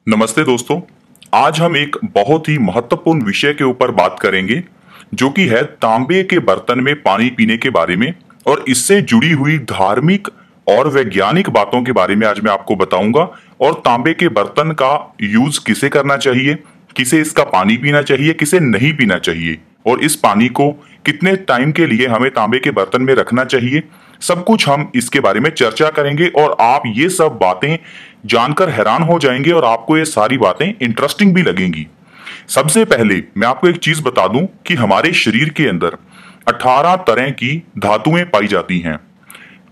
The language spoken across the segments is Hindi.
नमस्ते दोस्तों। आज हम एक बहुत ही महत्वपूर्ण विषय के ऊपर बात करेंगे जो कि है तांबे के बर्तन में पानी पीने के बारे में। और इससे जुड़ी हुई धार्मिक और वैज्ञानिक बातों के बारे में आज मैं आपको बताऊंगा। और तांबे के बर्तन का यूज किसे करना चाहिए, किसे इसका पानी पीना चाहिए, किसे नहीं पीना चाहिए, और इस पानी को कितने टाइम के लिए हमें तांबे के बर्तन में रखना चाहिए, सब कुछ हम इसके बारे में चर्चा करेंगे। और आप ये सब बातें जानकर हैरान हो जाएंगे और आपको ये सारी बातें इंटरेस्टिंग भी लगेंगी। सबसे पहले मैं आपको एक चीज बता दूं कि हमारे शरीर के अंदर 18 तरह की धातुएं पाई जाती हैं।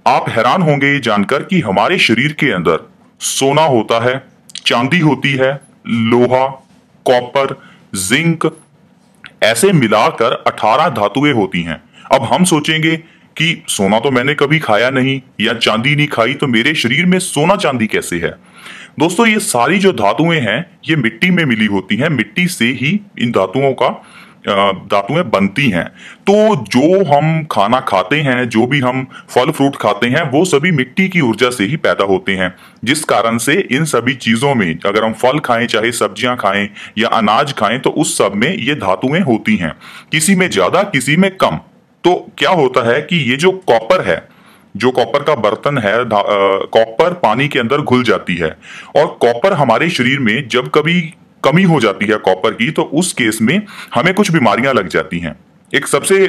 आप हैरान होंगे ये जानकर कि हमारे शरीर के अंदर सोना होता है, चांदी होती है, लोहा, कॉपर, जिंक, ऐसे मिलाकर 18 धातुएं होती हैं। अब हम सोचेंगे कि सोना तो मैंने कभी खाया नहीं या चांदी नहीं खाई, तो मेरे शरीर में सोना चांदी कैसे है। दोस्तों, ये सारी जो धातुएं हैं ये मिट्टी में मिली होती हैं। मिट्टी से ही इन धातुएं बनती हैं। तो जो हम खाना खाते हैं, जो भी हम फल फ्रूट खाते हैं, वो सभी मिट्टी की ऊर्जा से ही पैदा होते हैं। जिस कारण से इन सभी चीजों में अगर हम फल खाएं, चाहे सब्जियां खाएं या अनाज खाएं, तो उस सब में ये धातुएं होती हैं, किसी में ज्यादा किसी में कम। तो क्या होता है कि ये जो कॉपर है, जो कॉपर का बर्तन है, कॉपर पानी के अंदर घुल जाती है। और कॉपर हमारे शरीर में जब कभी कमी हो जाती है कॉपर की, तो उस केस में हमें कुछ बीमारियां लग जाती हैं। एक सबसे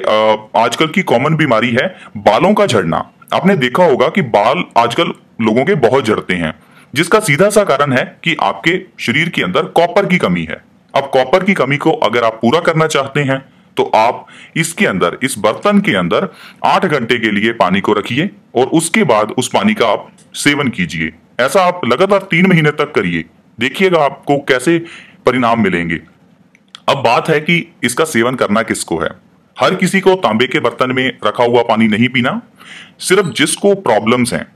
आजकल की कॉमन बीमारी है बालों का झड़ना। आपने देखा होगा कि बाल आजकल लोगों के बहुत झड़ते हैं, जिसका सीधा सा कारण है कि आपके शरीर के अंदर कॉपर की कमी है। अब कॉपर की कमी को अगर आप पूरा करना चाहते हैं तो आप इसके अंदर, इस बर्तन के अंदर 8 घंटे के लिए पानी को रखिए और उसके बाद उस पानी का आप सेवन कीजिए। ऐसा आप लगातार 3 महीने तक करिए, देखिएगा आपको कैसे परिणाम मिलेंगे। अब बात है कि इसका सेवन करना किसको है। हर किसी को तांबे के बर्तन में रखा हुआ पानी नहीं पीना। सिर्फ जिसको प्रॉब्लम्स हैं,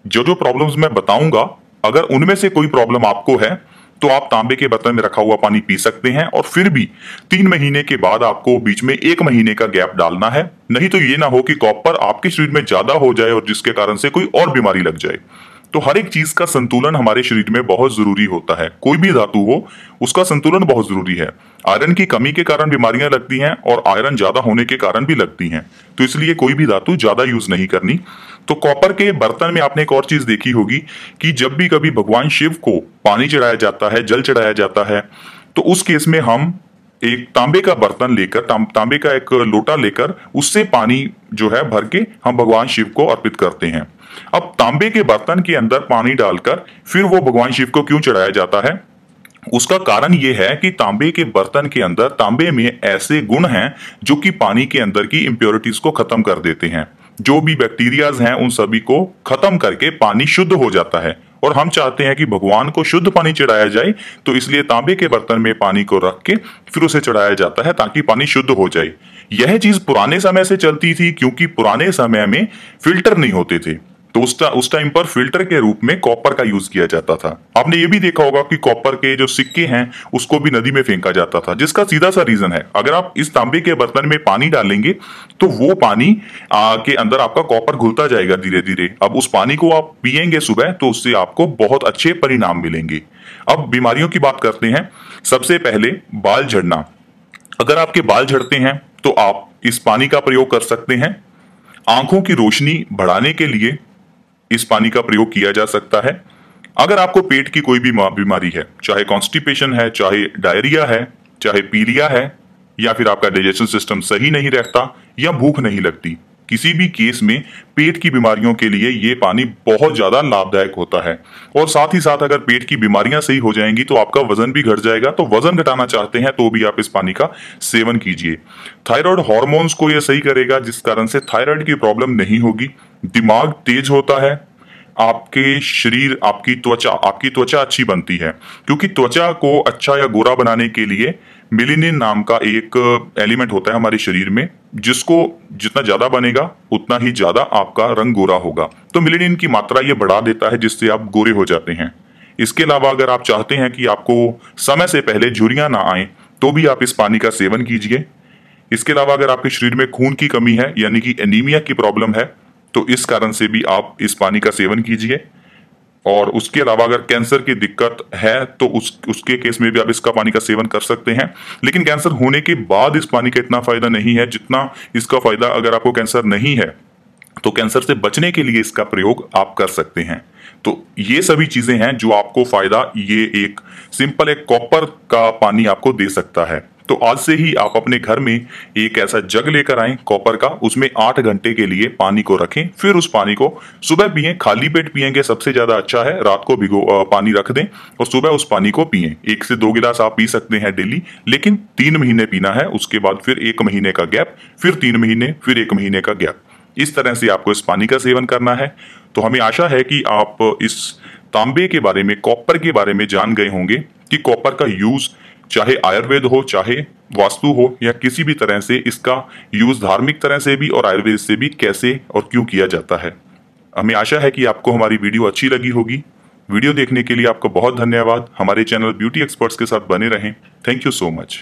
जो जो प्रॉब्लम्स मैं बताऊंगा, अगर उनमें से कोई प्रॉब्लम आपको है तो आप तांबे के बर्तन में रखा हुआ पानी पी सकते हैं। और फिर भी 3 महीने के बाद आपको बीच में 1 महीने का गैप डालना है। नहीं तो ये ना हो कि कॉपर आपके शरीर में ज्यादा हो जाए और जिसके कारण से कोई और बीमारी लग जाए। तो हर एक चीज का संतुलन हमारे शरीर में बहुत जरूरी होता है। कोई भी धातु हो, उसका संतुलन बहुत जरूरी है। आयरन की कमी के कारण बीमारियां लगती हैं और आयरन ज्यादा होने के कारण भी लगती हैं। तो इसलिए कोई भी धातु ज्यादा यूज नहीं करनी। तो कॉपर के बर्तन में आपने एक और चीज देखी होगी कि जब भी कभी भगवान शिव को पानी चढ़ाया जाता है, जल चढ़ाया जाता है, तो उस केस में हम एक तांबे का बर्तन लेकर, तांबे का एक लोटा लेकर उससे पानी जो है भर के हम भगवान शिव को अर्पित करते हैं। अब तांबे के बर्तन के अंदर पानी डालकर फिर वो भगवान शिव को क्यों चढ़ाया जाता है, उसका कारण यह है कि तांबे के बर्तन के अंदर, तांबे में ऐसे गुण हैं जो कि पानी के अंदर की इंप्योरिटीज को खत्म कर देते हैं। जो भी बैक्टीरियाज हैं उन सभी को खत्म करके पानी शुद्ध हो जाता है। और हम चाहते हैं कि भगवान को शुद्ध पानी चढ़ाया जाए, तो इसलिए तांबे के बर्तन में पानी को रख के फिर उसे चढ़ाया जाता है ताकि पानी शुद्ध हो जाए। यह चीज पुराने समय से चलती थी, क्योंकि पुराने समय में फिल्टर नहीं होते थे। तो उस टाइम पर फिल्टर के रूप में कॉपर का यूज किया जाता था। आपने ये भी देखा होगा कि कॉपर के जो सिक्के हैं उसको भी नदी में फेंका जाता था, जिसका सीधा सा रीजन है, अगर आप इस तांबे के बर्तन में पानी डालेंगे तो वो पानी के अंदर आपका कॉपर घुलता जाएगा धीरे धीरे। अब उस पानी को आप पिएंगे सुबह तो उससे आपको बहुत अच्छे परिणाम मिलेंगे। अब बीमारियों की बात करते हैं। सबसे पहले बाल झड़ना। अगर आपके बाल झड़ते हैं तो आप इस पानी का प्रयोग कर सकते हैं। आंखों की रोशनी बढ़ाने के लिए इस पानी का प्रयोग किया जा सकता है। अगर आपको पेट की कोई भी बीमारी है, चाहे कॉन्स्टिपेशन है, चाहे डायरिया है, चाहे पीलिया है, या फिर आपका डाइजेशन सिस्टम सही नहीं रहता या भूख नहीं लगती, किसी भी केस में पेट की बीमारियों के लिए ये पानी बहुत ज्यादा लाभदायक होता है। और साथ ही साथ अगर पेट की बीमारियां सही हो जाएंगी तो आपका वजन भी घट जाएगा। तो वजन घटाना चाहते हैं तो भी आप इस पानी का सेवन कीजिए। थायराइड हार्मोन्स को यह सही करेगा, जिस कारण से थायराइड की प्रॉब्लम नहीं होगी। दिमाग तेज होता है। आपके शरीर, आपकी त्वचा अच्छी बनती है, क्योंकि त्वचा को अच्छा या गोरा बनाने के लिए मेलेनिन नाम का एक एलिमेंट होता है हमारे शरीर में, जिसको जितना ज्यादा बनेगा उतना ही ज्यादा आपका रंग गोरा होगा। तो मेलेनिन की मात्रा ये बढ़ा देता है, जिससे आप गोरे हो जाते हैं। इसके अलावा अगर आप चाहते हैं कि आपको समय से पहले झुर्रियां ना आए, तो भी आप इस पानी का सेवन कीजिए। इसके अलावा अगर आपके शरीर में खून की कमी है, यानी कि एनीमिया की प्रॉब्लम है, तो इस कारण से भी आप इस पानी का सेवन कीजिए। और उसके अलावा अगर कैंसर की दिक्कत है तो उसके केस में भी आप इसका पानी का सेवन कर सकते हैं। लेकिन कैंसर होने के बाद इस पानी का इतना फायदा नहीं है जितना इसका फायदा अगर आपको कैंसर नहीं है तो कैंसर से बचने के लिए इसका प्रयोग आप कर सकते हैं। तो ये सभी चीजें हैं जो आपको फायदा ये एक सिंपल एक कॉपर का पानी आपको दे सकता है। तो आज से ही आप अपने घर में एक ऐसा जग लेकर आएं कॉपर का, उसमें 8 घंटे के लिए पानी को रखें, फिर उस पानी को सुबह पिएं। खाली पेट पिएंगे सबसे ज्यादा अच्छा है, रात को पानी रख दें और सुबह उस पानी को पिएं। 1 से 2 गिलास आप पी सकते हैं डेली, लेकिन 3 महीने पीना है, उसके बाद फिर 1 महीने का गैप, फिर 3 महीने, फिर 1 महीने का गैप। इस तरह से आपको इस पानी का सेवन करना है। तो हमें आशा है कि आप इस तांबे के बारे में, कॉपर के बारे में जान गए होंगे कि कॉपर का यूज चाहे आयुर्वेद हो, चाहे वास्तु हो, या किसी भी तरह से इसका यूज धार्मिक तरह से भी और आयुर्वेद से भी कैसे और क्यों किया जाता है। हमें आशा है कि आपको हमारी वीडियो अच्छी लगी होगी। वीडियो देखने के लिए आपको बहुत धन्यवाद। हमारे चैनल ब्यूटी एक्सपर्ट्स के साथ बने रहें। Thank you so much.